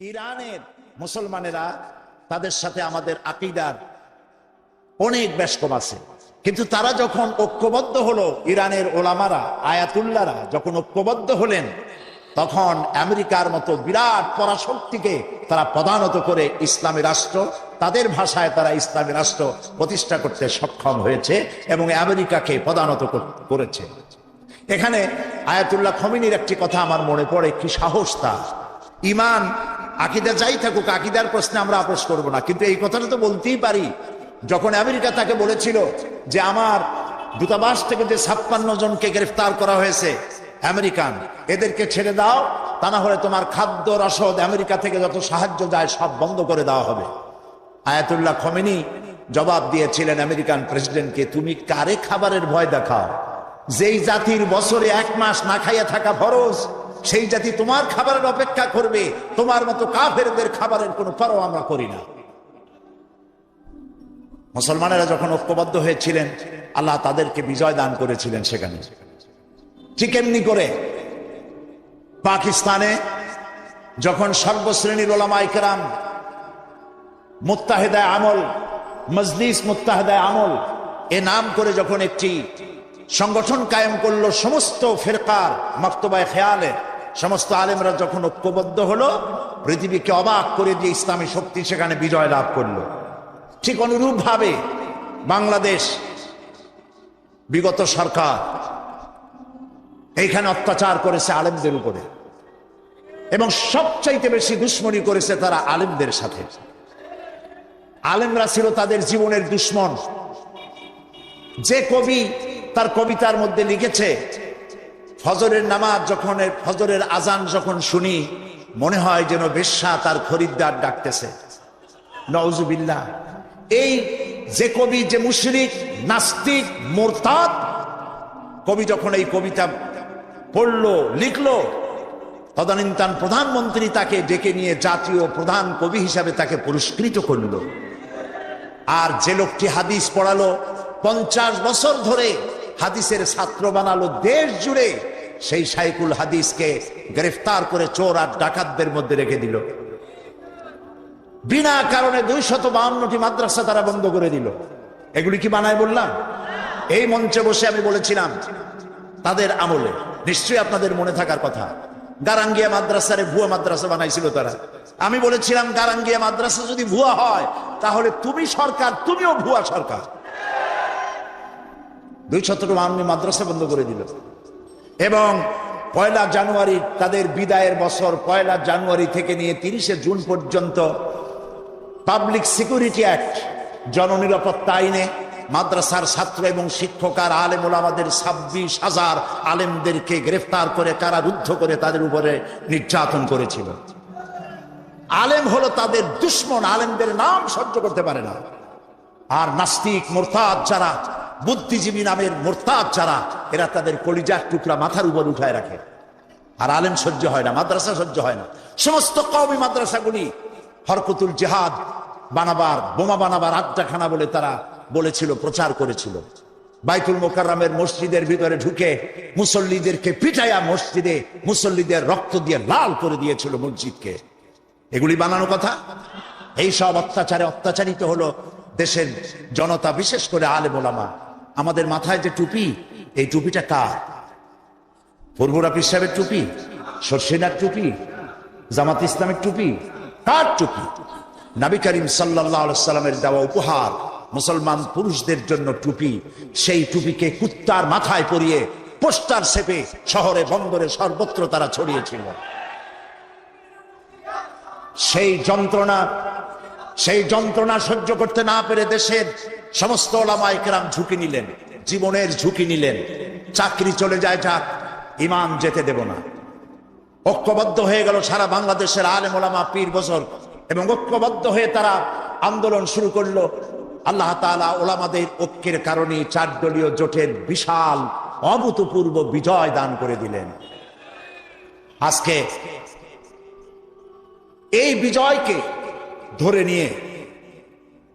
ইরানের মুসলমানেরা তাদের সাথে আমাদের আকীদার অনেক বেশকম আছে, কিন্তু তারা যখন ঐক্যবদ্ধ হলো, ইরানের ওলামারা আয়াতুল্লাহরা যখন ঐক্যবদ্ধ হলেন, তখন আমেরিকার মতো বিরাট পরাশক্তিকে তারা পদানত করে ইসলামী রাষ্ট্র, তাদের ভাষায় তারা ইসলামী রাষ্ট্র প্রতিষ্ঠা করতে সক্ষম হয়েছে এবং আমেরিকাকে পদানত করেছে। এখানে আয়াতুল্লাহ খমিনীর একটি কথা আমার মনে পড়ে, কি সাহস তার! ইমান আকীদা যাই থাকুক, আকীদার প্রশ্নে আমরা আপোষ করব না, কিন্তু এই কথাটা তো বলতেই পারি। যখন আমেরিকা তাকে বলেছিল যে আমার দূতাবাস থেকে যে 56 জনকে গ্রেফতার করা হয়েছে আমেরিকান, এদেরকে ছেড়ে দাও, তা না হলে তোমার খাদ্য রসদ আমেরিকা থেকে যত সাহায্য যায় সব বন্ধ করে দেওয়া হবে। আয়াতুল্লাহ খমেনী জবাব দিয়েছিলেন আমেরিকান প্রেসিডেন্টকে, তুমি কারে খাবারের ভয় দেখাও? যেই জাতির বছরে 1 মাস না খাইয়া থাকা ফরজ, সেই জাতি তোমার খাবারের অপেক্ষা করবে? তোমার মতো কাফেরদের খাবারের কোনো পরোয়া আমরা করি না। মুসলমানেরা যখন ঐক্যবদ্ধ হয়েছিলেন, আল্লাহ তাদেরকে বিজয় দান করেছিলেন সেখানে। ঠিক এমনি করে পাকিস্তানে যখন সর্বশ্রেণীর ওলামায়ে কেরাম মুত্তাহিদায়ে আমল, মজলিস মুত্তাহিদায়ে আমল এ নাম করে যখন একটি সংগঠন কায়েম করলো, সমস্ত ফিরকার মাকতুবায়ে খেয়ালে সমস্ত আলেমরা যখন ঐক্যবদ্ধ হলো, পৃথিবীকে অবাক করে দিয়ে ইসলামী শক্তি সেখানে বিজয় লাভ করলো। ঠিক অনুরূপ ভাবে বাংলাদেশ বিগত সরকার এইখানে অত্যাচার করেছে আলেমদের উপরে, এবং সবচাইতে বেশি দুশ্মনী করেছে তারা আলেমদের সাথে। আলেমরা ছিল তাদের জীবনের দুশ্মন। যে কবি তার কবিতার মধ্যে লিখেছে, ফজরের নামাজ যখন, ফজরের আজান যখন শুনি, মনে হয় যেন বেশ্যা তার খরিদ্দার ডাকতেছে। নাউজুবিল্লাহ। এই যে কবি, যে মুশরিক, নাস্তিক, মুরতাদ কবি যখন এই কবিতা পড়লো, লিখলো, তদানীন্তন প্রধানমন্ত্রী তাকে ডেকে নিয়ে জাতীয় প্রধান কবি হিসাবে তাকে পুরস্কৃত করলো। আর যে লোকটি হাদিস পড়ালো, 50 বছর ধরে হাদিসের ছাত্র বানালো দেশ জুড়ে, সেই শাইখুল হাদিসকে গ্রেফতার করে চোর আর ডাকাতদের মধ্যে রেখে দিল। বিনা কারণে 252টি মাদ্রাসা তারা বন্ধ করে দিল। এগুলি কি বানায় বললাম? এই মঞ্চে বসে আমি বলেছিলাম তাদের আমলে, নিশ্চয়ই আপনাদের মনে থাকার কথা, গারাঙ্গিয়া মাদ্রাসারে ভুয়া মাদ্রাসা বানাইছিল তারা। আমি বলেছিলাম গারাঙ্গিয়া মাদ্রাসা যদি ভুয়া হয়, তাহলে তুমি সরকার, তুমিও ভুয়া সরকার। 252 মাদ্রাসা বন্ধ করে দিল। এবং 1 জানুয়ারি তাদের বিদায়ের বছর, 1 জানুয়ারি থেকে নিয়ে 30 জুন পর্যন্ত পাবলিক সিকিউরিটি অ্যাক্ট, জননিরাপত্তা আইনে মাদ্রাসার ছাত্র এবং শিক্ষক আর আলেম ওলামাদের 26,000 আলেমদেরকে গ্রেফতার করে কারারুদ্ধ করে তাদের উপরে নির্যাতন করেছিল। আলেম হলো তাদের দুশ্মন, আলেমদের নাম সহ্য করতে পারে না। আর নাস্তিক, মুরতাদ যারা, বুদ্ধিজীবী নামের মুরতাদ যারা, এরা তাদের কলিজার টুকরা মাথার উপর উঠায় রাখে। আর আলেম সহ্য হয় না, মাদ্রাসা সহ্য হয় না। সমস্ত কওমি মাদ্রাসাগুলি হরকতুল জিহাদ বানাবার, বোমা বানাবার আড্ডাখানা বলে তারা বলেছিল, প্রচার করেছিল। বাইতুল মোকাররমের মসজিদের ভিতরে ঢুকে মুসল্লিদেরকে পিটাইয়া মসজিদে মুসল্লিদের রক্ত দিয়ে লাল করে দিয়েছিল মসজিদকে। এগুলি বানানো কথা। এই সব অত্যাচারে অত্যাচারিত হলো দেশের জনতা, বিশেষ করে আলেম ওলামা। আমাদের মাথায় যে টুপি, এই টুপিটা কার? ফুরফুরা পীর সাহেবের টুপি? শর্ষিনার টুপি? জামাত ইসলামের টুপি? কার টুপি? নবী করিম সাল্লাল্লাহু আলাইহি সাল্লামের দেওয়া উপহার মুসলমান পুরুষদের জন্য টুপি। সেই টুপিকে কুত্তার মাথায় পরিয়ে পোস্টার ছেপে শহরে বন্দরে সর্বত্র তারা ছড়িয়েছিল। সেই যন্ত্রণা সহ্য করতে না পেরে দেশের সমস্ত ওলামায়ে কেরাম ঝুঁকি নিলেন, জীবনের ঝুঁকি নিলেন। চাকরি চলে যায় যাক, ইমান যেতে দেব না। ঐক্যবদ্ধ হয়ে গেল সারা বাংলাদেশের আলেম ওলামা, পীর বুজুর্গ, এবং ঐক্যবদ্ধ হয়ে তারা আন্দোলন শুরু করলো। আল্লাহ তাআলা ওলামাদের ঐক্যের কারণে 4 দলীয় জোটের বিশাল অভূতপূর্ব বিজয় দান করে দিলেন। আজকে এই বিজয়কে ধরে নিয়ে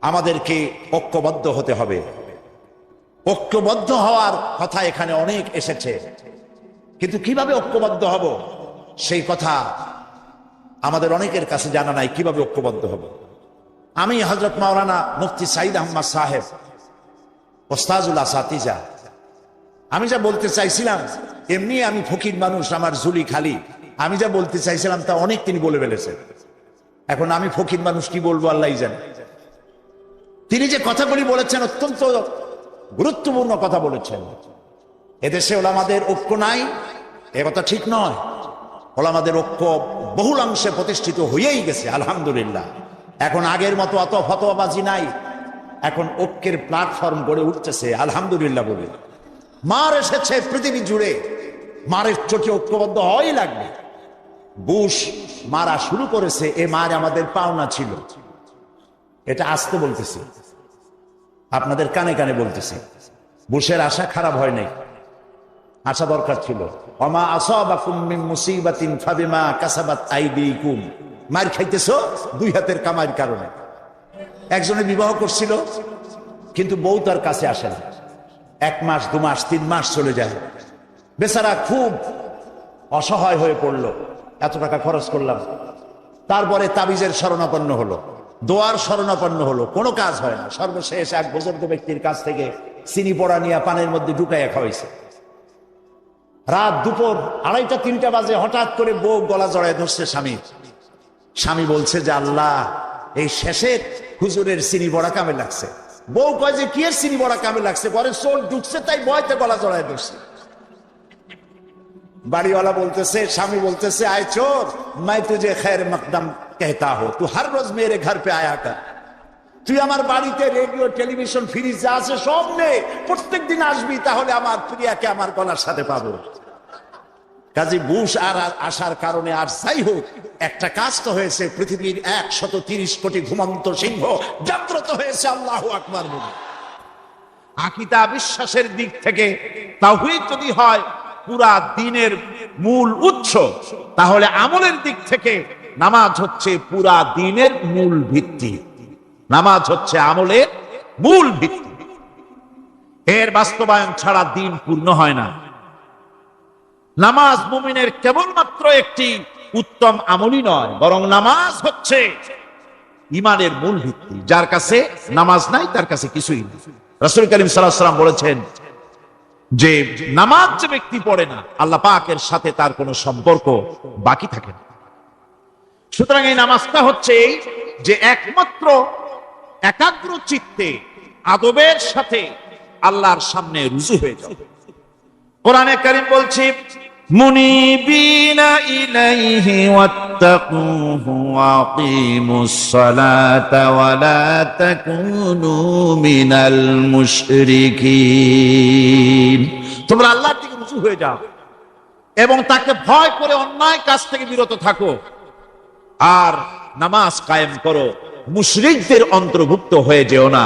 আমাদেরকে ঐক্যবদ্ধ হতে হবে। ঐক্যবদ্ধ হওয়ার কথা এখানে অনেক এসেছে, কিন্তু কিভাবে ঐক্যবদ্ধ হব সেই কথা আমাদের অনেকের কাছে জানা নাই কিভাবে ঐক্যবদ্ধ হব। আমি হযরত মাওলানা মুফতি সাঈদ আহমদ সাহেব ওস্তাজুল আসাতিজা, আমি যা বলতে চাইছিলাম, এমনি আমি ফকির মানুষ, আমার ঝুলি খালি, আমি যা বলতে চাইছিলাম তা অনেক তিনি বলে ফেলেছে। এখন আমি ফকির মানুষ কি বলবো আল্লাহই জানে। তিনি যে কথাগুলি বলেছেন অত্যন্ত গুরুত্বপূর্ণ কথা বলেছেন। এদেশে ওলামাদের ঐক্য নাই, এ কথা ঠিক নয়। ওলামাদের ঐক্য বহুলাংশে প্রতিষ্ঠিত হয়েই গেছে আলহামদুলিল্লাহ। এখন আগের মতো অত ফতোয়াবাজি নাই, এখন ঐক্যের প্ল্যাটফর্ম গড়ে উঠতেছে আলহামদুলিল্লাহ বলে। মার এসেছে পৃথিবী জুড়ে, মারের চোখে ঐক্যবদ্ধ হওয়াই লাগবে। বুশ মারা শুরু করেছে, এ মার আমাদের পাওনা ছিল। এটা আসতে বলতেছি, আপনাদের কানে কানে বলতেছি। বুশের আশা খারাপ হয় নাই, আশা দরকার ছিল। ওমা আসাবাকুম মিন মুসিবাতিন ফাবিমা কাসাবাত আইদিকুম, মার খাইতেছো দুই হাতের কামাইয়ের কারণে। একজনে বিবাহ করছিল, কিন্তু বউ তার কাছে আসে না। 1 মাস 2 মাস 3 মাস চলে যায়, বেচারা খুব অসহায় হয়ে পড়লো। এত টাকা খরচ করলাম, তারপরে তাবিজের শরণাপন্ন হলো, দোয়ার শরণাপন্ন হলো, কোনো কাজ হয় না। সর্বশেষ এক বুজুর্গ ব্যক্তির কাছ থেকে চিনি পড়া নিয়ে পানের মধ্যে ঢুকাইয়া খাওয়াইছে। রাত দুপুর 2:30-3টা বাজে হঠাৎ করে বউ গলা জড়ায় ধরছে স্বামী বলছে যে আল্লাহ, এই শেষের হুজুরের চিনি বড়া কামে লাগছে। বউ কয় যে কি এর চিনি বড়া কামে লাগছে, ঘরে চোর ঢুকছে তাই ভয়তে গলা জড়ায় ধরছে। বাড়িওয়ালা বলতেছে, স্বামী বলতেছে, আয় চোর, मैं तुझे खैर मकदम कहता हूं, तू हर रोज मेरे घर पे आया कर। তুই আমার বাড়িতে রেডিও টেলিভিশন ফ্রিজ যা আছে সব নে, প্রত্যেক দিন আসবি, তাহলে আমার প্রিয়াকে আমার গলার সাথে পাবো। কাজী বুশ আর আসার কারণে আর যাই হোক, একটা কাজ তো হয়েছে, পৃথিবীর 130 কোটি ঘুমন্ত সিংহ জাগ্রত হয়েছে আল্লাহু আকবার বলে। আকীদা বিশ্বাসের দিক থেকে তাওহীদ যদি হয় পুরা দ্বীনের মূল উৎস, তাহলে আমলের দিক থেকে নামাজ হচ্ছে পুরা দ্বীনের মূল ভিত্তি। নামাজ হচ্ছে আমলের মূল ভিত্তি, এর বাস্তবায়ন ছাড়া দ্বীন পূর্ণ হয় না। নামাজ মুমিনের কেবলমাত্র একটি উত্তম আমলই নয়, বরং নামাজ হচ্ছে ঈমানের মূল ভিত্তি। যার কাছে নামাজ নাই তার কাছে কিছুই নেই। রাসূল করিম সাল্লাল্লাহু আলাইহি ওয়াসাল্লাম বলেছেন যে নামাজ যে ব্যক্তি পড়ে না, আল্লাহ পাকের সাথে তার কোনো সম্পর্ক বাকি থাকে না। সুতরাং এই নামাজটা হচ্ছে এই যে একমাত্র একাগ্র চিত্তে আদবের সাথে আল্লাহর সামনে রুজু হয়ে যাবে। কোরআনে কারীম বলছে, মুনিবিনা ইলাইহি ওয়াত্তাকুহু ওয়া আকিমুস সালাতা ওয়া লা তাকুনু মিনাল মুশরিকিন। তোমরা আল্লাহর দিকে রুজু হয়ে যাও এবং তাকে ভয় করে অন্যায় কাজ থেকে বিরত থাকো, আর নামাজ কায়েম করো, মুশরিকদের অন্তর্ভুক্ত হয়ে যেও না।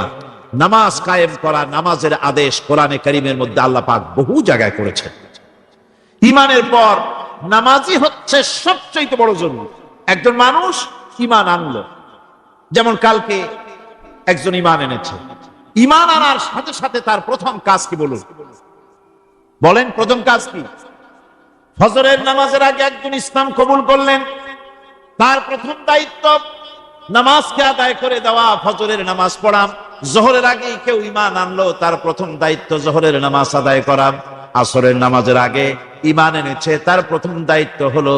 নামাজ কায়েম করা, নামাজের আদেশ কোরআনে কারীমের মধ্যে আল্লাহ পাক বহু জায়গায় করেছেন। ঈমানের পর নামাজই হচ্ছে সবচেয়ে বড় জরুরি। একজন মানুষ ঈমান আনলো, যেমন কালকে একজন ঈমান এনেছে, ঈমান আনার সাথে সাথে তার প্রথম কাজ কি বলুন? বলেন প্রথম কাজ কি? ফজরের নামাজের আগে একজন ইসলাম কবুল করলেন, তার প্রথম দায়িত্ব নামাজকে আদায় করে দেওয়া, ফজরের নামাজ পড়া। জোহরের আগে কেউ ঈমান আনলো, তার প্রথম দায়িত্ব জোহরের নামাজ আদায় করা। আসরের নামাজের আগে ঈমান এনেছে, তার প্রথম দায়িত্ব হলো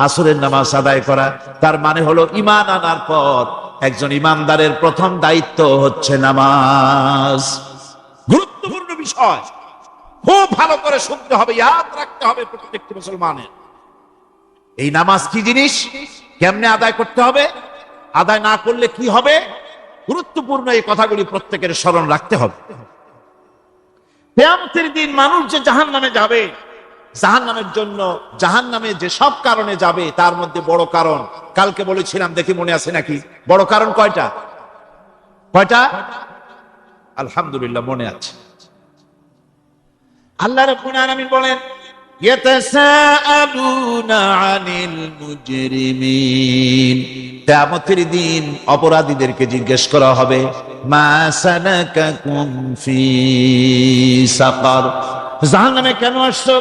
আসরের নামাজ আদায় করা। তার মানে হলো ঈমান আনার পর একজন ঈমানদারের প্রথম দায়িত্ব হচ্ছে নামাজ। গুরুত্বপূর্ণ বিষয়, খুব ভালো করে শুনতে হবে, ইয়াদ রাখতে হবে প্রত্যেকটি মুসলমানের। এই নামাজ কি জিনিস, কেমনে আদায় করতে হবে, আদায় না করলে কি হবে, গুরুত্বপূর্ণ এই কথাগুলি প্রত্যেকের স্মরণ রাখতে হবে। কিয়ামতের দিন মানুষ যে জাহান্নামে যাবে, জাহান্নামের জন্য, জাহান্নামে যে সব কারণে যাবে তার মধ্যে বড় কারণ কালকে বলেছিলাম, দেখি মনে আছে নাকি? বড় কারণ কয়টা? আলহামদুলিল্লাহ মনে আছে। আল্লাহ রাব্বুল আলামিন বলেন, ইয়াতাসাআলুনা আনিল মুজরিমিন, কিয়ামতের দিন অপরাধীদেরকে জিজ্ঞেস করা হবে, মা সালাকাকুম ফি সাকার, জাহান্নামে কেন আসছো?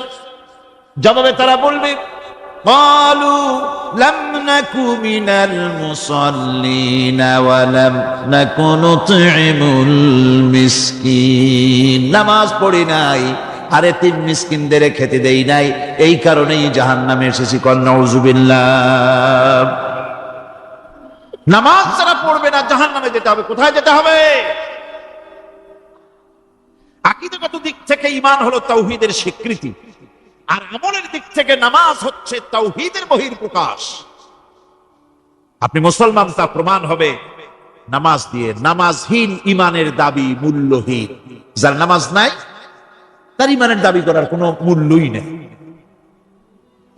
জবাবে তারা বলবে, ক্বালু লাম নাকু মিনাল মুসাল্লিন ওয়া লাম নাকু নুতঈমুল মিসকিন, নামাজ পড়ি নাই আর এতিম মিসকিনদের খেতে দেই নাই, এই কারণেই জাহান্নামে এসেছি। কন নাউযুবিল্লাহ। নামাজ যারা পড়বে না জাহান্নামে যেতে হবে। কোথায় যেতে হবে? আকীদাগত দিক থেকে ঈমান হলো তাওহীদের স্বীকৃতি, আর আমলের দিক থেকে নামাজ হচ্ছে তাওহীদের বহিঃপ্রকাশ। আপনি মুসলমান তা প্রমাণ হবে নামাজ দিয়ে। নামাজহীন ঈমানের দাবি মূল্যহীন। যার নামাজ নাই তার ঈমানের দাবি করার কোনো মূল্যই নেই।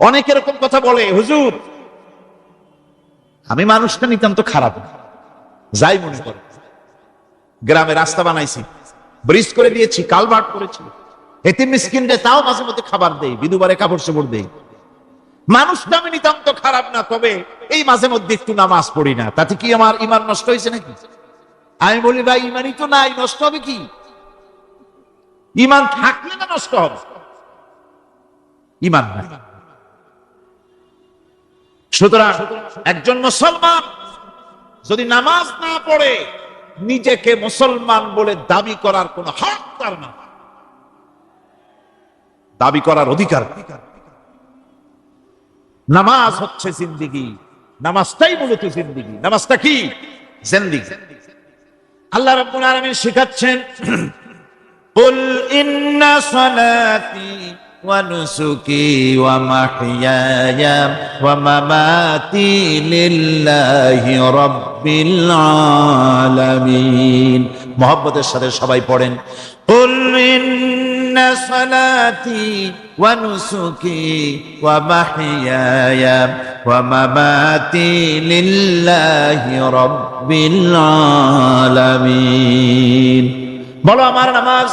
অনেক এরকম কথা বলে, হুজুর আমি মানুষটা নিতান্ত খারাপ, যাই মনে করে গ্রামে রাস্তা বানাইছি, ব্রিজ করে দিয়েছি, কালভার্ট করেছি, এতিম মিসকিনদের তাও মাঝে মধ্যে খাবার দেই, বিধবারে কাপড় চোপড় দেই, মানুষটা আমি নিতান্ত খারাপ না, তবে এই মাঝে মধ্যে একটু নামাজ পড়ি না, তাতে কি আমার ঈমান নষ্ট হয়েছে নাকি? আমি বলি ভাই ঈমানই তো নাই, নষ্ট হবে কি? ঈমান থাকলে না নষ্ট হবে? ঈমান নাই। সুতরাং একজন মুসলমান যদি নামাজ না পড়ে নিজেকে মুসলমান বলে দাবি করার কোন হক তার না, দাবি করার অধিকার। নামাজ হচ্ছে জিন্দেগি, নামাজটাই মূলত জিন্দেগি। নামাজটা কি? জিন্দেগি। আল্লাহ রাব্বুল আলামিন শিখাচ্ছেন, কুল ইন্না সালাতি ওয়া নুসুকি ওয়া মাহইয়ায়া ওয়া মামাতি লিল্লাহি রাব্বিল আলামিন। মুহাব্বতের সাথে সবাই পড়েন, কুল ইন্না সালাতি ওয়া নুসুকি ওয়া মাহইয়ায়া ওয়া মামাতি লিল্লাহি রাব্বিল আলামিন। বলো আমার নামাজ,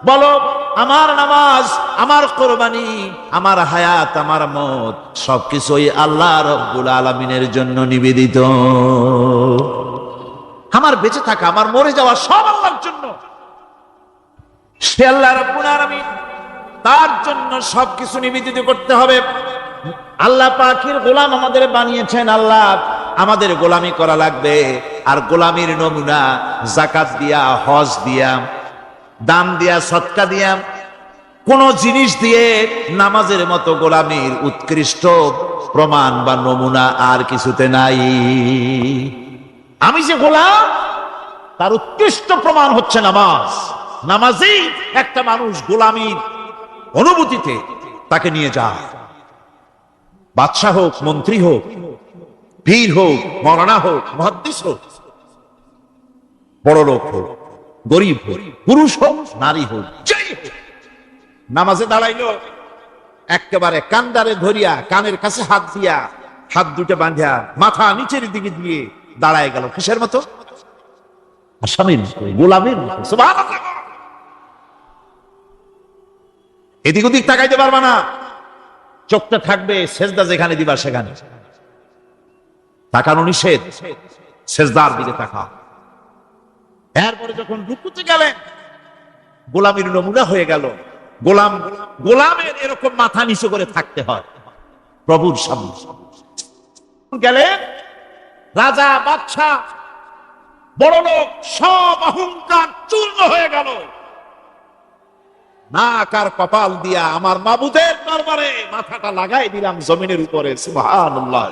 বলো আমার নামাজ, আমার কোরবানি, আমার হায়াত, আমার মত সবকিছুই আল্লাহ রাব্বুল আলামিনের জন্য নিবেদিত। আমার বেঁচে থাকা, আমার মরে যাওয়া সব আল্লাহর জন্য। সে আল্লাহ রাব্বুল আলামিন, তার জন্য সবকিছু নিবেদিত করতে হবে। আল্লাহ পাকের গোলাম আমাদের বানিয়েছেন, আল্লাহ আমাদের গোলামি করা লাগবে। আর গোলামির নমুনা যাকাত দিয়া, হজ দিয়া, দান দিয়া, সদকা দিয়া, কোন জিনিস দিয়ে নামাজের মতো গোলামির উৎকৃষ্ট প্রমাণ বা নমুনা আর কিছুতে নাই। আমি যে গোলাম তার উৎকৃষ্ট প্রমাণ হচ্ছে নামাজ। নামাজেই একটা মানুষ গোলামির অনুভূতিতে তাকে নিয়ে যায়। বাদশাহ হোক, মন্ত্রী হোক, পীর হোক, মৌলানা হোক, মুহাদ্দিস হোক, বড় লোক হোক, গরিব হোক, পুরুষ হোক, নারী হোক, যাই হোক, নামাজে দাঁড়াইলো একেবারে কান্দারে ধরিয়া, কানের কাছে হাত দিয়া, হাত দুটো বাঁধিয়া, মাথা নিচের দিকে দিয়ে দাঁড়ায় গেল। কিসের মতো? আসামির মতো, গোলামের মতো। সুবহানাল্লাহ। এদিক ওদিক তাকাইতে পারবা না, চোখটা থাকবে সেজদা যেখানে দিবা সেখানে। তাকানো নিষেধ, সেজদার দিকে তাকা। এরপরে যখন রুকুতে গেলেন, গোলামির নমুনা হয়ে গেল। গোলামের এরকম মাথা নিচু করে থাকতে হয় প্রভুর সামনে। গেলেন রাজা, বাদশাহ, বড় লোক, সব অহংকার চূর্ণ হয়ে গেল। নাক আর কপাল দিয়া আমার মাবুদের দরবারে মাথাটা লাগাই দিলাম জমিনের উপরে। সুবহানাল্লাহ।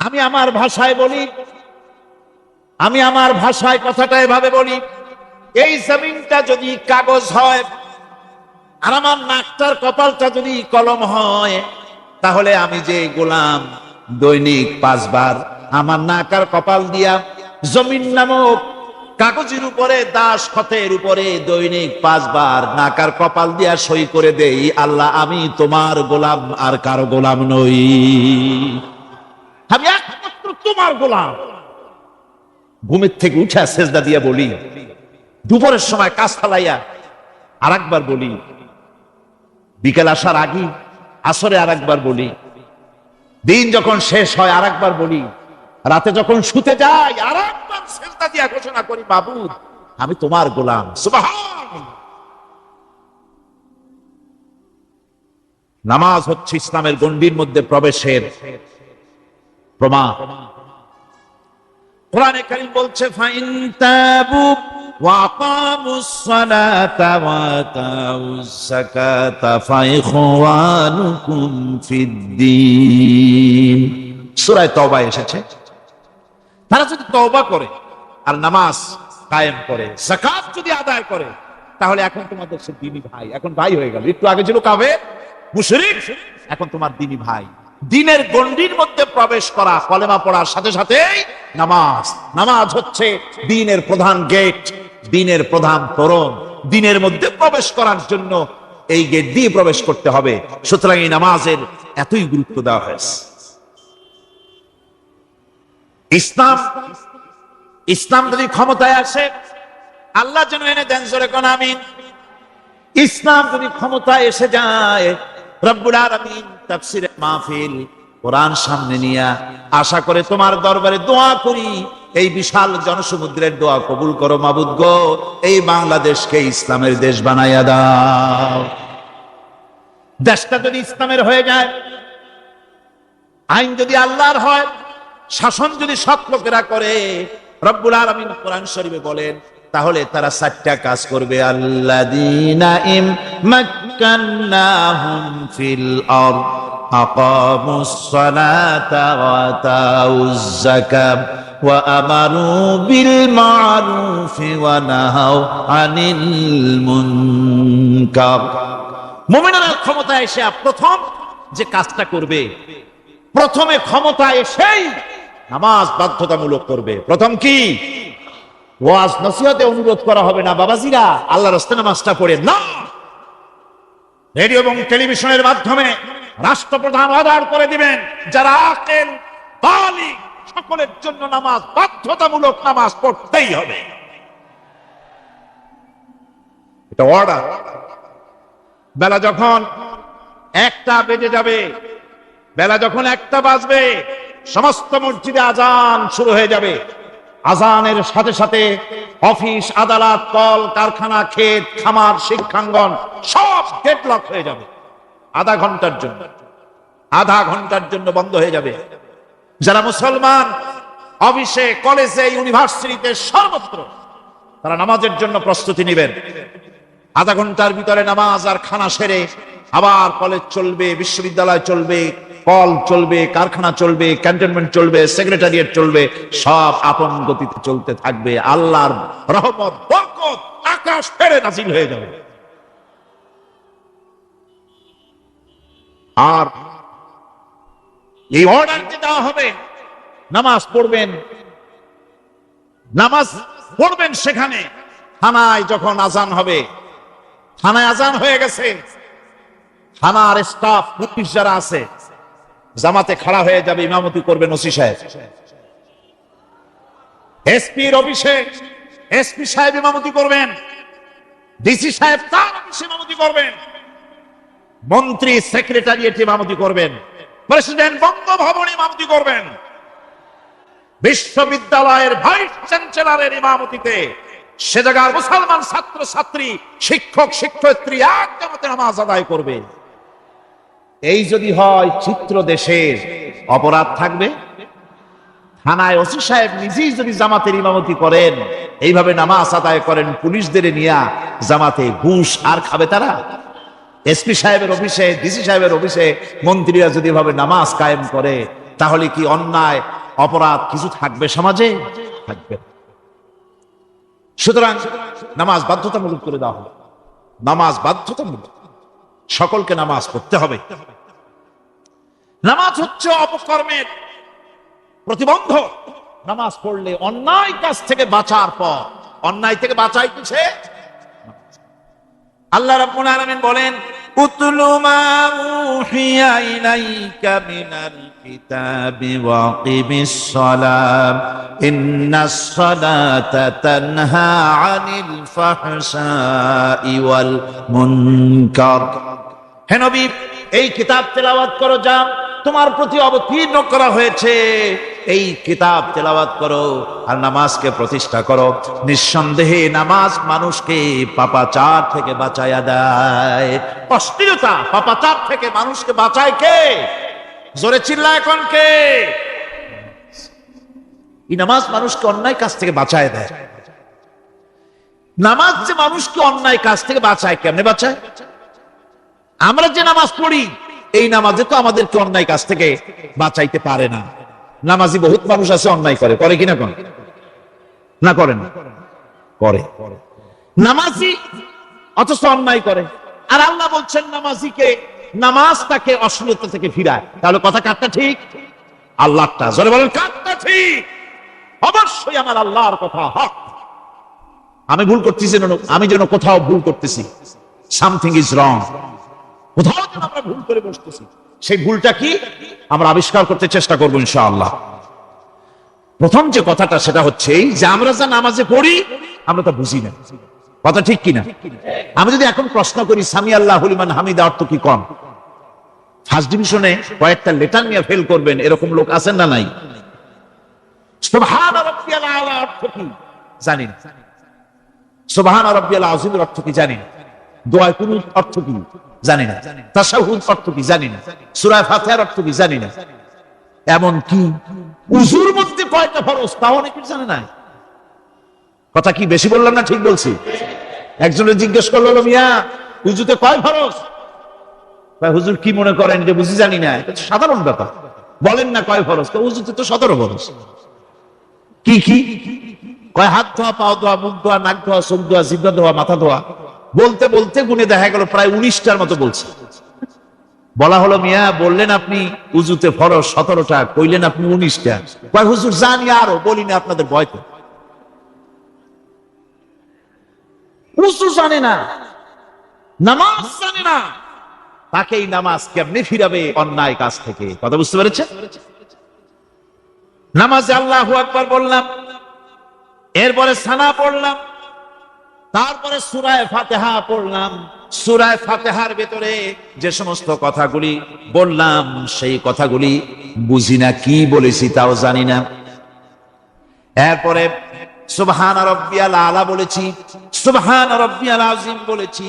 আমি আমার ভাষায় বলি, আমি আমার ভাষায় কথাটা এভাবে বলি, এই জমিনটা যদি কাগজ হয় আর আমার নাকটার কপালটা যদি কলম হয়, তাহলে আমি যে গোলাম দৈনিক 5 বার আমার নাক আর কপাল দিয়া জমিন নামক কাগজের উপরে, দাস খতের উপরে দৈনিক 5 বার নাক আর কপাল দিয়া সই করে দেই, আল্লাহ আমি তোমার গোলাম আর কারো গোলাম নই, আমি একমাত্র তোমার গোলাম। ঘুমের থেকে উঠে সেজদা দিয়া বলি, দুপুরের সময় কাজ ফালাইয়া আর একবার বলি, বিকেল আসার আগে আসরে আর একবার বলি, দিন যখন শেষ হয় আর একবার বলি, রাতে যখন শুতে যাই আর একবার সেজদা দিয়া ঘোষণা করি, মাবুদ আমি তোমার গোলাম। সুবহানাল্লাহ। নামাজ হচ্ছে ইসলামের গণ্ডির মধ্যে প্রবেশের প্রমাণ। কোরআনে কারীম বলছে ফাইন তাবু ওয়া আকামুস সালাতা ওয়া আতাউস যাকাতা ফাইখওয়ানুকুম ফিদ্দীন। সূরা তওবা এসেছে, তারা যদি তওবা করে আর নামাজ কায়েম করে, যাকাত যদি আদায় করে, তাহলে এখন তোমাদের সে দ্বীনি ভাই, এখন ভাই হয়ে গেল। একটু আগে ছিল কাফের মুশরিক, এখন তোমার দ্বীনি ভাই। দ্বীনের গণ্ডির মধ্যে প্রবেশ করা, কলেমা পড়ার সাথে সাথেই নামাজ। নামাজ হচ্ছে দ্বীনের প্রধান গেট, দ্বীনের প্রধান তোরণ। দ্বীনের মধ্যে প্রবেশ করার জন্য এই গেট দিয়ে প্রবেশ করতে হবে। সুতরাং এই নামাজের এতই গুরুত্ব দেওয়া হয়েছে। ইসলাম যদি ক্ষমতায় আসে, আল্লাহ যেন এনে দেন, জোরে কোন আমিন। ইসলাম যদি ক্ষমতায় এসে যায়, রব্বুল আলামিন তাফসীরে মাহফিল কোরআন সামনে নিয়ে আশা করে তোমার দরবারে দোয়া করি, এই বিশাল জনসমুদ্রের দোয়া কবুল করো মাবুদ গো, এই বাংলাদেশকে ইসলামের দেশ বানাইয়া দাও। দেশটা যদি ইসলামের হয়ে যায়, আইন যদি আল্লাহর হয়, শাসন যদি সৎ লোকেরা করে, রব্বুল আলামিন কোরআন শরীফে বলেন, তাহলে তারা 4টা কাজ করবে। আল্লাযীনা ইম্মাক্কান্নাহুম ফিল আরদ আকামুস সালাতা ওয়া আতাউজ যাকাত ওয়া আমারু বিল মা'রুফি ওয়া নাহাউ আনিল মুনকার। মুমিনরা ক্ষমতায় এসে প্রথম যে কাজটা করবে, প্রথমে ক্ষমতায় এসেই নামাজ বাধ্যতামূলক করবে। প্রথম কি? ওয়াজ নসিহতে অনুরোধ করা হবে না, বাবাজিরা আল্লাহর রাস্তায় নামাজটা পড়েন না। রেডিও এবং টেলিভিশনের মাধ্যমে রাষ্ট্রপ্রধান অর্ডার করে দিবেন, যারা আকেল বালিগ সকলের জন্য নামাজ বাধ্যতামূলক, নামাজ পড়তেই হবে, এটা অর্ডার। বেলা যখন 1টা বেজে যাবে, বেলা যখন 1টা বাজবে, সমস্ত মসজিদে আজান শুরু হয়ে যাবে। আজানের সাথে সাথে অফিস, আদালত, কল কারখানা, ক্ষেত খামার, শিক্ষাঙ্গন সব ডেডলক হয়ে যাবে। আধা ঘন্টার জন্য বন্ধ হয়ে যাবে। যারা মুসলমান অফিসে, কলেজে, ইউনিভার্সিটিতে, সর্বত্র তারা নামাজের জন্য প্রস্তুতি নেবেন। আধা ঘন্টার ভিতরে নামাজ আর খানা সেরে আবার কলেজ চলবে, বিশ্ববিদ্যালয় চলবে, কল চলবে, কারখানা চলবে, ক্যান্টনমেন্ট চলবে, সেক্রেটারিয়েট চলবে, সব আপন গতিতে চলতে থাকবে। আল্লাহর রহমত, বরকত আকাশ ফেরে নাজিল হয়ে যাবে। আর এই অর্ডার যে দেওয়া হবে, নামাজ পড়বেন, সেখানে থানায় যখন আজান হবে, থানায় আজান হয়ে গেছে, থানার স্টাফ, পুলিশ যারা আছে জামাতে খাড়া হয়ে যাবে, ইমামতি করবেন ওসি সাহেব। এসপির অফিসে এসপি সাহেব ইমামতি করবেন, ডিসি সাহেব তার অফিসে ইমামতি করবেন, মন্ত্রী সেক্রেটারিয়েট ইমামতি করবেন, প্রেসিডেন্ট বঙ্গভবনে ইমামতি করবেন, বিশ্ববিদ্যালয়ের ভাইস চ্যান্সেলরের ইমামতিতে সে জায়গার মুসলমান ছাত্র ছাত্রী, শিক্ষক শিক্ষয়িত্রী এক জামাতে নামাজ আদায় করবে। এই যদি হয়, চিত্র দেশের অপরাধ থাকবে। থানায় ওসি সাহেব নিজেই যদি জামাতের ইমামতি করেন, এইভাবে নামাজ আদায় করেন পুলিশদের নিয়ে জামাতে, ঘুষ আর খাবে তারা? এসপি সাহেবের অফিসে, ডিসি সাহেবের অফিসে মন্ত্রীরা যদি এভাবে নামাজ কায়েম করে, তাহলে কি অন্যায় অপরাধ কিছু থাকবে সমাজে? থাকবে। সুতরাং নামাজ বাধ্যতামূলক করে দেওয়া হবে। নামাজ বাধ্যতামূলক, সকলকে নামাজ পড়তে হবে। নামাজ হচ্ছে অপকর্মের প্রতিবন্ধক। নামাজ পড়লে অন্যায় কাজ থেকে বাঁচার পর, অন্যায় থেকে বাঁচাইতেছে আল্লাহ রাব্বুল আলামিন বলেন, উতলু মা উহিয়া ইলাইকা মিনাল কিতাবি ওয়া আকিমিস সালাত ইন্নাস সালাতা তানহা আনিল ফাহশাই ওয়াল মুনকার। হে নবী, এই কিতাব তেলাওয়াত করো যা তোমার প্রতি অবতীর্ণ করা হয়েছে, এই কিতাব তেলাওয়াত করো আর নামাজকে প্রতিষ্ঠা করো। নিঃসন্দেহে নামাজ মানুষকে পাপাচার থেকে বাঁচায়া দেয়। অশ্লীলতা পাপাচার থেকে মানুষকে বাঁচায় কে? জোরে চিল্লায় এখন কে? এই নামাজ মানুষকে অন্যায় কাজ থেকে বাঁচায় দেয়। নামাজ যে মানুষকে অন্যায় কাজ থেকে বাঁচায়, কেমনে বাঁচায়? আমরা যে নামাজ পড়ি এই নামাজে তো আমাদেরকে অন্যায় কাজ থেকে বাঁচাইতে পারে না। নামাজি বহুত মানুষ আছে অন্যায় করে, করে কিনা কোন না করেন? করে। নামাজি অথচ অন্যায় করে। আর আল্লাহ বলছেন নামাজিকে, নামাজ তাকে অশ্লীলতা থেকে ফিরায়। তাহলে কথা কারটা ঠিক? আল্লাহটা। জোরে বলেন কারটা ঠিক? অবশ্যই আমার আল্লাহর কথা হক। আমি ভুল করতেছি, আমি যেন কোথাও ভুল করতেছি, সামথিং ইজ রং, কোথাও যেন আমরা ভুল করে বসতেছি। সেই ভুলটা কি আমরা আবিষ্কার করতে চেষ্টা করবো ইনশাআল্লাহ। প্রথম যে কথাটা সেটা হচ্ছে যে আমরা যা নামাজে পড়ি আমরা তা বুঝি না। কথা ঠিক কিনা? আমি যদি এখন প্রশ্ন করি সামি আল্লাহু লিমান হামিদা অর্থ কি, কোন ফার্স্ট ডিভিশনে কয়েকটা লেটার নিয়ে ফেল করবেন এরকম লোক আছেন না নাই? সুবহান রাব্বিয়াল আলা অর্থ কি জানি না। সুবহান রাব্বিয়াল আযীমের অর্থ কি জানি না। দোয়া কুনুত অর্থ কি জানি না। তাশাহুদ অর্থ কি জানি না। সূরা ফাতিহার অর্থ কি জানি না। এমন কি উযুর মধ্যে কয়টা ফরজ তাও অনেকে জানে না। কথা কি বেশি বললাম না ঠিক বলছি? একজনের জিজ্ঞেস করলো, মিয়া উযুতে কয় ফরজ? কয় হুজুর কি মনে করেন যে বুঝি জানি না? এটা তো সাধারণ ব্যাপার, বলেন না কয় ফরজ? উযুতে তো 17 ফরজ। কি কি? কয় হাত ধোয়া, পা ধোয়া, মুখ ধোয়া, নাক ধোয়া, চোখ ধোয়া, জিহ্বা ধোয়া, মাথা ধোয়া। বলতে বলতে গুনে দেখা গেল প্রায় 19টার মতো বলছে। বলা হলো, মিয়া বললেন আপনি উযুতে ফরজ 17টা, কইলেন আপনি 19টা। কয় হুজুর জানি আরো, বলি না আপনাদের ভয়তে। উযু জানে না, নামাজ জানে না, তাকে এই নামাজ কেমনে ফিরাবে অন্যায় কাজ থেকে? কথা বুঝতে পেরেছেন? নামাজে আল্লাহু আকবার বললাম, এরপরে সানা পড়লাম, তারপরে সূরা ফাতিহা পড়লাম। সূরা ফাতিহার ভিতরে যে সমস্ত কথাগুলি বললাম সেই কথাগুলি বুঝি না, কি বলেছি তাও জানি না। এরপরে সুবহান রাব্বিয়াল আলা বলেছি, সুবহান রাব্বিয়াল আযীম বলেছি,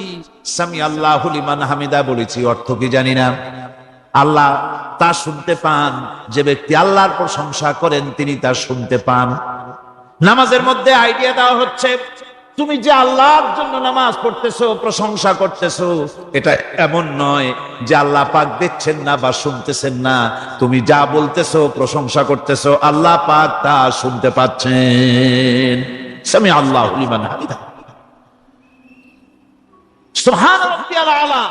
সামি আল্লাহু লিমান হামিদা বলেছি, অর্থ কি জানি না। আল্লাহ তা শুনতে পান, যে ব্যক্তি আল্লাহর প্রশংসা করেন তিনি তা শুনতে পান। নামাজের মধ্যে আইডিয়া দেওয়া হচ্ছে, তুমি যে আল্লাহর জন্য নামাজ পড়তেছো, প্রশংসা করতেছো, এটা এমন নয় যে আল্লাহ পাক দেখছেন না বা শুনতেছেন না। তুমি যা বলতেছো, প্রশংসা করতেছো, আল্লাহ পাক তা শুনতে পাচ্ছেন। সামি আল্লাহু লিমান হামিদা। সুবহান রাব্বিয়াল আলা।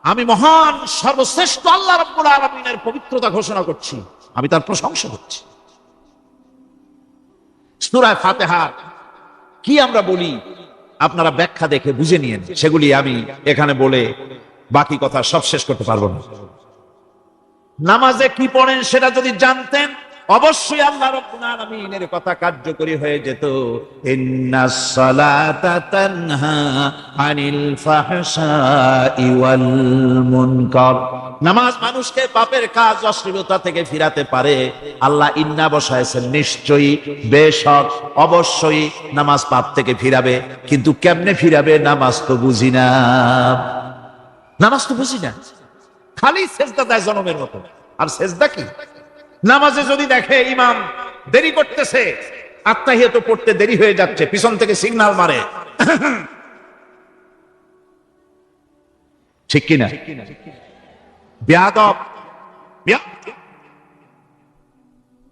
আমি মহান সর্বশ্রেষ্ঠ আল্লাহ রাব্বুল আলামিনের পবিত্রতা ঘোষণা করছি, আমি তার প্রশংসা করছি। সূরা ফাতিহা কি আমরা বলি আপনারা ব্যাখ্যা দেখে বুঝে নিয়েন, সেগুলি আমি এখানে বলে বাকি কথা সব শেষ করতে পারবো না। নামাজে কি পড়েন সেটা যদি জানতেন অবশ্যই আল্লাহ রাব্বুল আলামিনের কথা কার্যকরী হয়ে যেত। ইন্নাস সালাতা তানহা আনিল ফাহশাই ওয়াল মুনকার। নামাজ মানুষকে পাপের কাজ, অশ্লীলতা থেকে ফিরাতে পারে। আল্লাহ ইন্না বসায়ছেন, নিশ্চয়ই, বেশক, অবশ্যই নামাজ পাপ থেকে ফিরাবে। কিন্তু কেমনে ফিরাবে নামাজ তো বুঝি না। নামাজ তো বুঝি না, খালি সেজদা দেয় জনমের মতো। আর সেজদা কি? নামাজে যদি দেখে ইমাম দেরি করতেছে, আত্তাহিয়াত পড়তে দেরি হয়ে যাচ্ছে, পিছন থেকে সিগন্যাল মারে, ঠিক কিনা? বেয়াদব,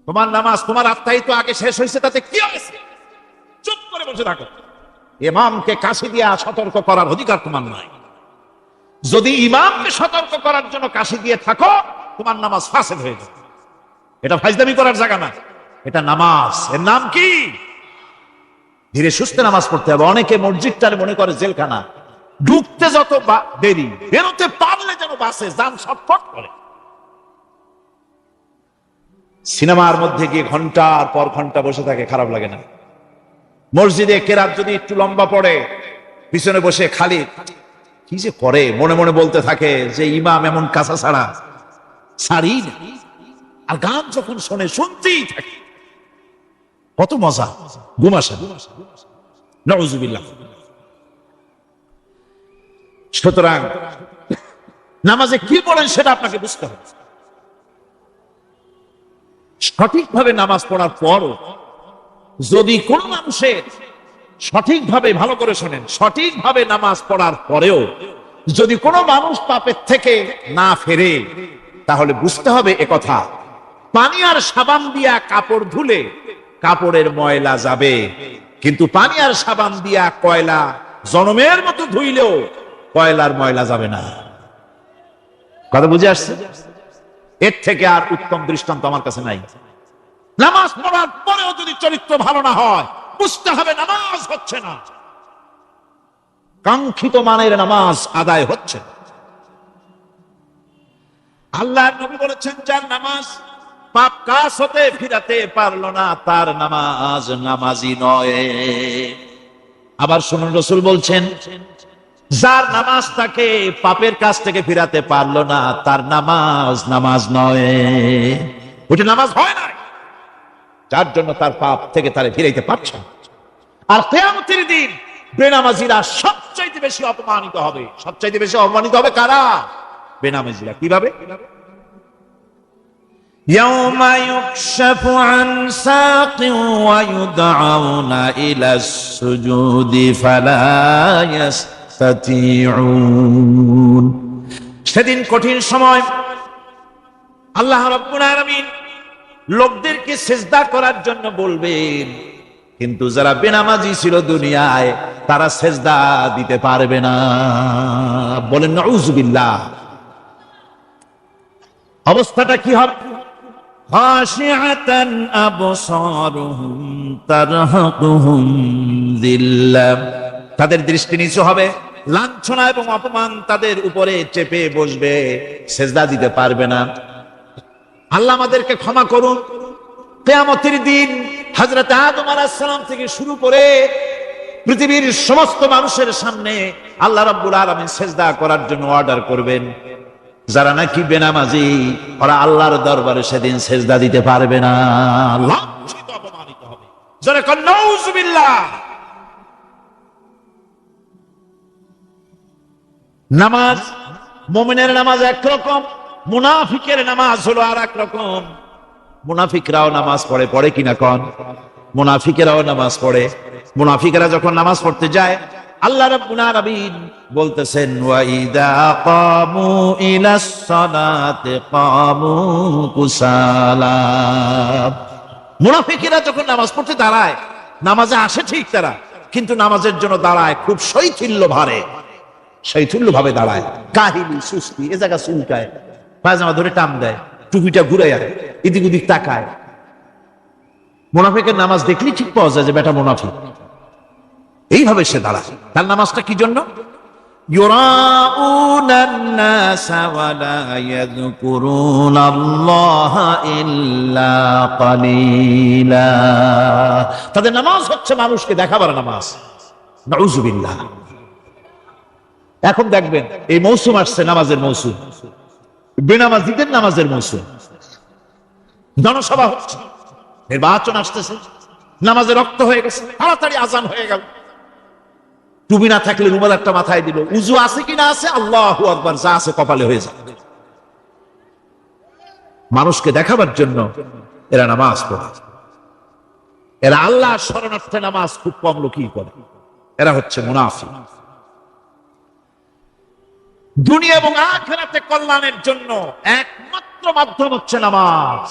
তোমার নামাজ, তোমার আত্তাহিয়াত আগে শেষ হয়েছে, তাতে কি হয়েছে? চুপ করে বসে থাকো। ইমামকে কাশি দিয়া সতর্ক করার অধিকার তোমার নাই। যদি ইমামকে সতর্ক করার জন্য কাশি দিয়ে থাকো, তোমার নামাজ ফাসেদ হয়ে যাবে। এটা ফাজলামি করার জায়গা না, এটা নামাজ। এর নাম কি? ধীরে সুস্থে নামাজ পড়তে হবে। অনেকে মসজিদটারে মনে করে জেলখানা, ঢুকতে যত দেরি, বেরোতে পারলে যেন বাসে যান ছটফট করে। সিনেমার মধ্যে গিয়ে ঘন্টার পর ঘন্টা বসে থাকে, খারাপ লাগে না? মসজিদে কেরাত যদি একটু লম্বা পড়ে, পিছনে বসে খালি কি যে করে মনে মনে বলতে থাকে যে ইমাম এমন কাঁচা ছাড়া ছাড়ি না। আর গান যখন শোনে শুনতেই থাকে, কত মজা, ঘুম আসে না। নাউযুবিল্লাহ। সুতরাং নামাজে কি পড়েন সেটা আপনাকে বুঝতে হবে। সঠিকভাবে নামাজ পড়ার পরও যদি কোন মানুষের সঠিকভাবে, ভালো করে শোনেন, সঠিকভাবে নামাজ পড়ার পরেও যদি কোনো মানুষ পাপের থেকে না ফেরে, তাহলে বুঝতে হবে একথা, পানি আর সাবান দিয়া কাপড় ধুলে কাপড়ের ময়লা যাবে, কিন্তু পানি আর সাবান দিয়া কয়লা জনমের মতো ধুইলেও কয়লার ময়লা যাবে না। কথা বুঝে আসছে? এর থেকে আর উত্তম দৃষ্টান্ত আমার কাছে নাই। নামাজ পড়ার পরেও যদি চরিত্র ভালো না হয়, বুঝতে হবে নামাজ হচ্ছে না, কাঙ্ক্ষিত মানের নামাজ আদায় হচ্ছে না। আল্লাহর নবী বলেছেন, যার নামাজ পাপ কাজ হতে ফিরাতে পারলো না, তার নামাজ নামাজি নয়। আবার শুনুন, রাসূল বলছেন, যার নামাজ তাকে পাপের কাজ থেকে ফিরাতে পারলো না, তার নামাজ নামাজ নয়, ওটা নামাজ হয় না, যার জন্য তার পাপ থেকে তারে ফিরাইতে পারছে না। আর কিয়ামতের দিন বেনামাজিরা সবচাইতে বেশি অপমানিত হবে। সবচাইতে বেশি অপমানিত হবে কারা? বেনামাজিরা। কিভাবে? ইয়াউমা ইউকশাফু আন সাকিন ওয়া ইউদআউনা ইলাস সুজুদি ফালা ইয়াস্তাতিউন। সেদিন কঠিন সময়, আল্লাহ রাব্বুল আলামিন লোকদেরকে সিজদা করার জন্য বলবেন, কিন্তু যারা বেনামাজি ছিল দুনিয়ায়, তারা সিজদা দিতে পারবে না। বলেন নাউযুবিল্লাহ। অবস্থাটা কি হবে? খাশিআতান আবসারুহুম তারহাকুহুম যিল্লাহ। তাদের দৃষ্টি নিচু হবে, লাঞ্ছনা এবং অপমান তাদের উপরে চেপে বসবে, সিজদা দিতে পারবে না। আল্লাহ আমাদেরকে ক্ষমা করুন। কিয়ামতের দিন হযরত আদম আলাইহিস সালাম থেকে শুরু করে পৃথিবীর সমস্ত মানুষের সামনে আল্লাহ রাব্বুল আলামিন সিজদা করার জন্য অর্ডার করবেন। যারা নাকি বেনামাজি, ওরা আল্লাহর দরবারে সেদিন সিজদা দিতে পারবে না, লাঞ্ছিত অপমানিত হবে। যারা কন নাউযুবিল্লাহ। নামাজ, মুমিনের নামাজ একরকম, মুনাফিকের নামাজ হলো আর এক রকম। মুনাফিকরাও নামাজ পড়ে, পড়ে কিনা কন? মুনাফিকেরাও নামাজ পড়ে। মুনাফিকেরা যখন নামাজ পড়তে যায়, আল্লাহ রাব্বুল আলামিন বলতেছেন, ওয়া ইযা কামু ইলাস সালাতি কামু কুসালা। মুনাফিকেরা যখন নামাজ পড়তে দাঁড়ায়, নামাজে আসে ঠিক তারা, কিন্তু নামাজের জন্য দাঁড়ায় খুব শৈথিল্য ভারে, শৈথিল্য ভাবে দাঁড়ায়, কাহিলি সুস্তি, এ জায়গা চুলকায়, পায়জামা ধরে টান দেয়, টুপিটা ঘুরায়, এদিক ওদিক তাকায়। মুনাফিকের নামাজ দেখলেই ঠিক পাওয়া যায় যে বেটা মুনাফিক। এইভাবে সে দাঁড়ায়। তার নামাজটা কি জন্য? ইউরাউনান নাসা ওয়া লা ইয়াযকুরুনাল্লাহা ইল্লা কালিলা। তাদের নামাজ হচ্ছে মানুষকে দেখাবার নামাজ। নাউযুবিল্লাহ। এখন দেখবেন এই মৌসুম আসছে, নামাজের মৌসুম, বেনামাজিদের নামাজের মৌসুম। জনসভা হচ্ছে, নির্বাচন আসতেছে, নামাজে রক্ত হয়ে গেছে, তাড়াতাড়ি আজান হয়ে গেল, টুপি না থাকলে রুমাল একটা মাথায় দিল, উজু আছে কি না আছে, আল্লাহু আকবার, যা আছে কপালে হয়ে যায়। মানুষকে দেখাবার জন্য এরা নামাজ পড়ে। এরা আল্লাহ শরণার্থে নামাজ খুব কম লোকই করে। এরা হচ্ছে মুনাফিক। দুনিয়া এবং আখিরাতে কল্যাণের জন্য একমাত্র মাধ্যম হচ্ছে নামাজ।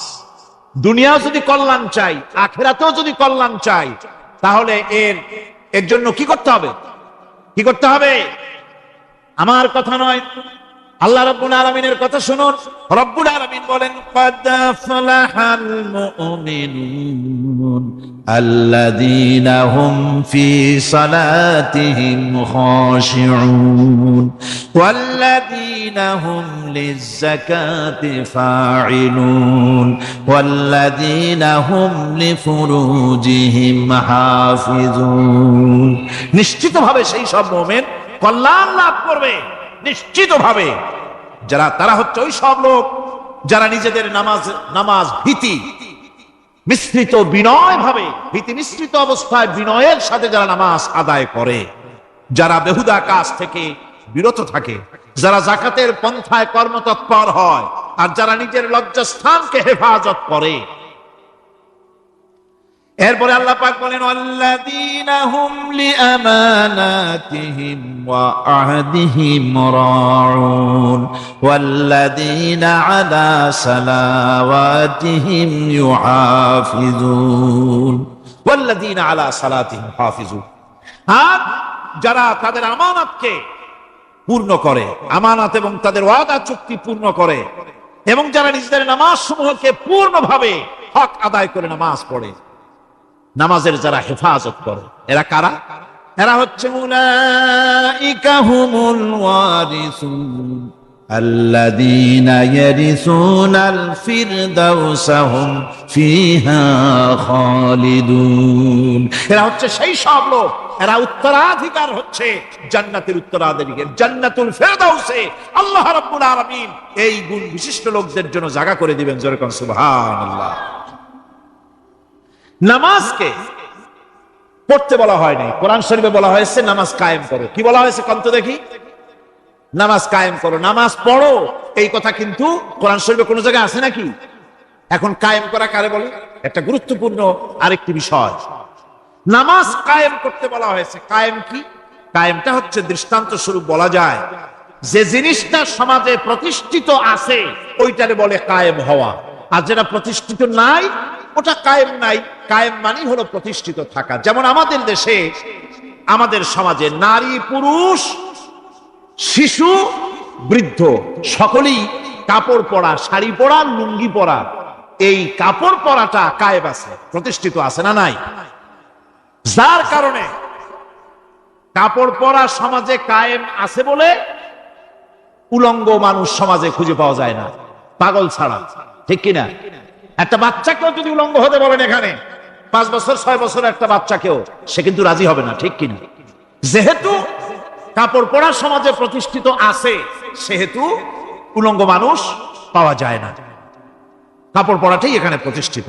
দুনিয়া যদি কল্যাণ চাই, আখিরাতেও যদি কল্যাণ চাই, তাহলে এর জন্য কি করতে হবে? কি করতে হবে? আমার কথা নয়, আল্লাহ রাব্বুল আলামিনের কথা শুনুন। রব্বুল আলামিন বলেন, ক্বাদ আফলাহাল মুমিনুন আল্লাযীনা হুম ফি সালাতিহিম খাশিউন ওয়াল্লাযীনা হুম লিয-যাকাতি ফাঈলুন ওয়াল্লাযীনা হুম লিফুরুজিহিম হাফিজুন। নিশ্চিতভাবে সেই সব মুমিন কল্যাণ লাভ করবে, নিশ্চিতভাবে। যারা, তারা হচ্ছে ওই সব লোক যারা নিজেদের নামাজ ভীতি মিশ্রিত বিনয় ভাবে, ভীতি মিশ্রিত অবস্থায় বিনয়ের সাথে যারা নামাজ আদায় করে, যারা বেহুদা কাজ থেকে বিরত থাকে, যারা যাকাতের পন্থায় কর্মতৎপর হয়, আর যারা নিজের লজ্জাস্থানকে হেফাজত করে। এরপরে আল্লাহ পাক বলেন আল্লাযীনা হুম লিআমানাতিহিম ওয়া আহদিহিম রাউন ওয়াল্লাযীনা আলা সালাওয়াতিহিম ইউহাফিজুন ওয়াল্লাযীনা আলা সালাতিহিম হাফিজুন। আর যারা তাদের আমানতকে পূর্ণ করে, আমানত এবং তাদের ওয়াদা চুক্তি পূর্ণ করে, এবং যারা নিজেদের নামাজ সমূহকে পূর্ণভাবে হক আদায় করে নামাজ পড়ে, নামাজের যারা হেফাজত করে, এরা কারা? এরা হচ্ছে উলাইকা হুমুল ওয়ারিসুন আল্লাযীনা ইয়ারিসুনাল ফিরদাউসা হুম ফিহা খালিদুন। এরা হচ্ছে সেই সব লোক, এরা উত্তরাধিকার হচ্ছে জান্নাতের উত্তরাধিকার, জান্নাতুল ফিরদাউসে আল্লাহ রাব্বুল আলামিন এই গুণ বিশিষ্ট লোকদের জন্য জায়গা করে দিবেন। জোরে কোন সুবহানাল্লাহ। নামাজকে পড়তে বলা হয়নি, কোরআন শরীফে বলা হয়েছে নামাজ কায়েম করো। কি বলা হয়েছে কন্ত দেখি? নামাজ কায়েম করো, নামাজ পড়ো। এই কথা কিন্তু কোরআন শরীফে কোনো জায়গায় আছে নাকি? এখন কায়েম করা কারে বলে? একটা গুরুত্বপূর্ণ আরেকটি বিষয়, নামাজ কায়েম করতে বলা হয়েছে। কায়েম কি? কায়েমটা হচ্ছে দৃষ্টান্ত স্বরূপ বলা যায় যে জিনিসটা সমাজে প্রতিষ্ঠিত আছে ওইটারে বলে কায়েম হওয়া, আর যেটা প্রতিষ্ঠিত নাই ওটা কায়েম নাই। কায়েম মানে হলো প্রতিষ্ঠিত থাকা। যেমন আমাদের দেশে, আমাদের সমাজে নারী পুরুষ শিশু বৃদ্ধ সকলেই কাপড় পরা, শাড়ি পরা, লুঙ্গি পরা, এই কাপড় পরাটা কায়েম আছে, প্রতিষ্ঠিত আছে না নাই? যার কারণে কাপড় পরা সমাজে কায়েম আছে বলে উলঙ্গ মানুষ সমাজে খুঁজে পাওয়া যায় না, পাগল ছাড়া, ঠিক কিনা? একটা বাচ্চাকেও যদি উলঙ্গ হতে বলেন এখানে, 5 বছর 6 বছর একটা বাচ্চাকেও, সে কিন্তু রাজি হবে না, ঠিক কিনা? যেহেতু কাপড় পরা সমাজে প্রতিষ্ঠিত আছে সেহেতু উলঙ্গ মানুষ পাওয়া যায় না, কাপড় পরাটাই এখানে প্রতিষ্ঠিত।